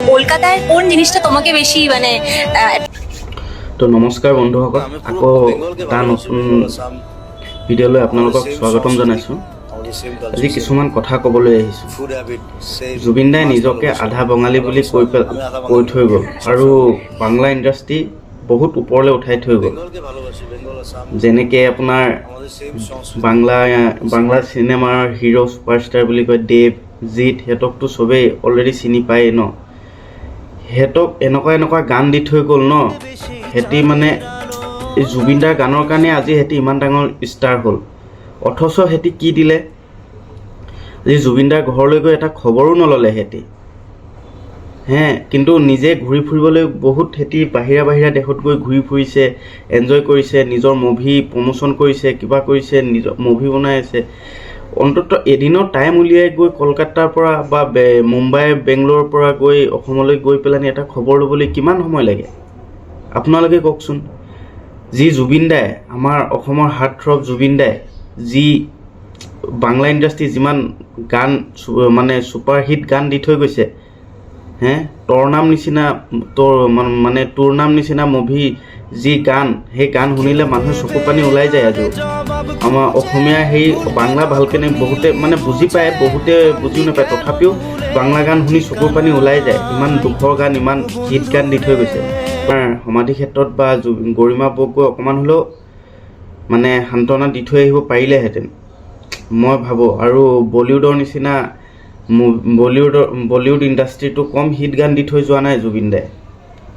কলকাতায় কোন জিনিসটা তোমাকে বেশি মানে তো নমস্কাৰ বন্ধুসকল, আকৌ এটা নতুন ভিডিঅ'লৈ আপোনালোকক স্বাগতম জনাইছোঁ। আজি কিছুমান কথা ক'বলৈ আহিছোঁ। জুবিন দাই নিজকে আধা বঙালী বুলি কৈ থৈ গ'ল আৰু বাংলা ইণ্ডাষ্ট্ৰী বহুত ওপৰলৈ উঠাই থৈ গ'ল। যেনেকৈ আপোনাৰ বাংলা চিনেমাৰ হিৰো ছুপাৰষ্টাৰ বুলি কয় দেৱ, জিৎ, সিহঁতকতো চবেই অলৰেডি চিনি পায়েই ন। সিহঁতক এনেকুৱা গান দি থৈ গ'ল ন। সিহঁতি মানে এই জুবিন দাৰ গানৰ কাৰণে আজি সিহঁতি ইমান ডাঙৰ ষ্টাৰ হ'ল। অথচ সিহঁতি কি দিলে, আজি জুবিন দাৰ ঘৰলৈ গৈ এটা খবৰো নল'লে সিহঁতি কিন্তু নিজে ঘূৰি ফুৰিবলৈ বহুত সিহঁতি বাহিৰা দেশত গৈ ঘূৰি ফুৰিছে, এনজয় কৰিছে, নিজৰ মুভি প্ৰমোশ্যন কৰিছে, কিবা কৰিছে, নিজৰ মুভি বনাই আছে। অন্ততঃ এদিনৰ টাইম উলিয়াই গৈ কলকাতাৰ পৰা বা মুম্বাই বেংগলোৰৰ পৰা গৈ অসমলৈ গৈ পেলাই এটা খবৰ ল'বলৈ কিমান সময় লাগে আপোনালোকে কওকচোন। যি জুবিন দাই, আমাৰ অসমৰ হাৰ্ট থ্ৰব জুবিন দাই, যি বাংলা ইণ্ডাষ্ট্ৰী যিমান গান মানে ছুপাৰ হিট গান দি থৈ গৈছে, তোৰ নাম নিচিনা মুভি, যি গান, সেই গান শুনিলে মানুহে চকু পানী ওলাই যায়। আজিও আমাৰ অসমীয়া সেই বাংলা ভালকৈ বহুতে মানে বুজি পায়, বহুতে বুজিও নাপায়, তথাপিও বাংলা গান শুনি চকুৰ পানী ওলাই যায়। ইমান দুখৰ গান, ইমান হিট গান দি থৈ গৈছে। আমাৰ সমাধি ক্ষেত্ৰত বা গৰিমা বৌক গৈ অকণমান হ'লেও মানে সান্তনা দি থৈ আহিব পাৰিলেহেঁতেন মই ভাবোঁ। আৰু বলিউড ইণ্ডাষ্ট্ৰীটো কম হিট গান দি থৈ যোৱা নাই জুবিন দাই,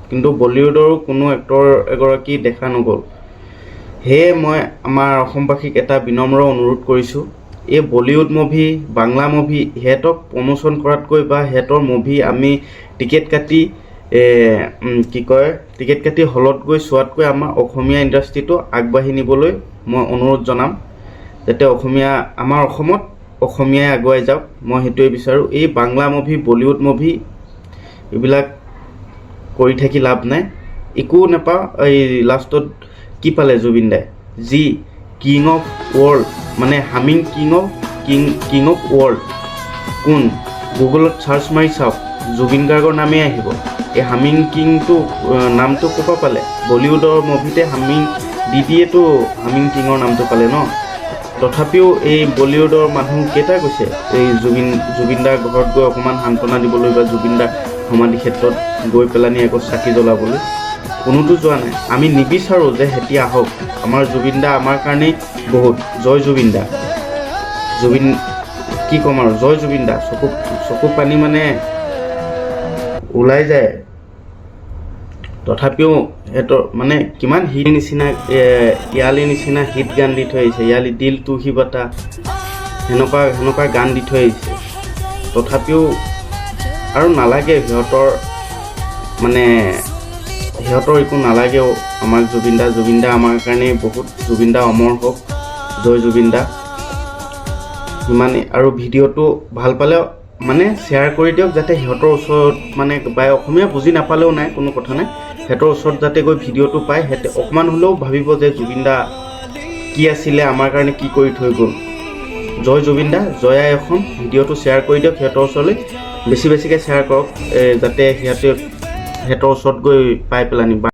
কিন্তু বলিউডৰো কোনো এক্টৰ এগৰাকী দেখা নগ'ল। সেয়ে মই আমাৰ অসমবাসীক এটা বিনম্ৰ অনুৰোধ কৰিছোঁ, এই বলিউড মুভি, বাংলা মুভি সিহঁতক প্ৰমোশ্যন কৰাতকৈ বা সিহঁতৰ মুভি আমি টিকেট কাটি হলত গৈ চোৱাতকৈ আমাৰ অসমীয়া ইণ্ডাষ্ট্ৰীটো আগবাঢ়ি নিবলৈ মই অনুৰোধ জনাম, যাতে আমাৰ অসমত অসমীয়াই আগুৱাই যাওক। মই সেইটোৱে বিচাৰোঁ। এই বাংলা মুভি, বলিউড মুভি এইবিলাক কৰি থাকি লাভ নাই, একো নাপাওঁ। এই লাষ্টত কি পালে জুবিন দাই, যি কিং অফ ৱৰ্ল্ড, মানে হামিং কিং অফ ৱৰ্ল্ড কোন, গুগলত চাৰ্চ মাৰি চাওক, জুবিন গাৰ্গৰ নামেই আহিব। এই হামিং কিংটো নামটো ক'ৰ পৰা পালে? বলিউডৰ মুভিতে হামিং দিয়েতো হামিং কিঙৰ নামটো পালে ন। তথাপিও এই বলিউডৰ মানুহ কেইটা গৈছে এই জুবিন দাৰ ঘৰত গৈ অকণমান সান্তনা দিবলৈ বা জুবিন দাৰ সমাধি ক্ষেত্ৰত গৈ পেলানি আকৌ চাকি জ্বলাবলৈ? কোনোতো যোৱা নাই। আমি নিবিচাৰোঁ যে সেতি আহক। আমাৰ জুবিন দা আমাৰ কাৰণেই বহুত। জয় জুবিন দা। কি ক'ম আৰু, জয় জুবিন দা। চকু পানী মানে ওলাই যায়। তথাপিও সিহঁতৰ মানে কিমান হিট নিচিনা, ইয়ালিৰ নিচিনা হিট গান দি থৈ আহিছে। ইয়ালি দিল তু হি বাতা, সেনেকুৱা গান দি থৈ আহিছে। তথাপিও আৰু নালাগে সিহঁতৰ একো নালাগেও আমাক জুবিন দা আমাৰ কাৰণে বহুত। জুবিন দা অমৰ হওক, জয় জুবিন দা। সিমানেই। আৰু ভিডিঅ'টো ভাল পালে মানে শ্বেয়াৰ কৰি দিয়ক, যাতে সিহঁতৰ ওচৰত মানে বা অসমীয়া বুজি নাপালেও নাই, কোনো কথা নাই, সিহঁতৰ ওচৰত যাতে গৈ ভিডিঅ'টো পায়, সিহঁতে অকণমান হ'লেও ভাবিব যে জুবিন দা কি আছিলে, আমাৰ কাৰণে কি কৰি থৈ গ'ল। জয় জুবিন দা, জয় আই অসম। ভিডিঅ'টো শ্বেয়াৰ কৰি দিয়ক সিহঁতৰ ওচৰলৈ, বেছিকৈ শ্বেয়াৰ কৰক, যাতে সিহঁতৰ ওচৰত গৈ পাই পেলানি।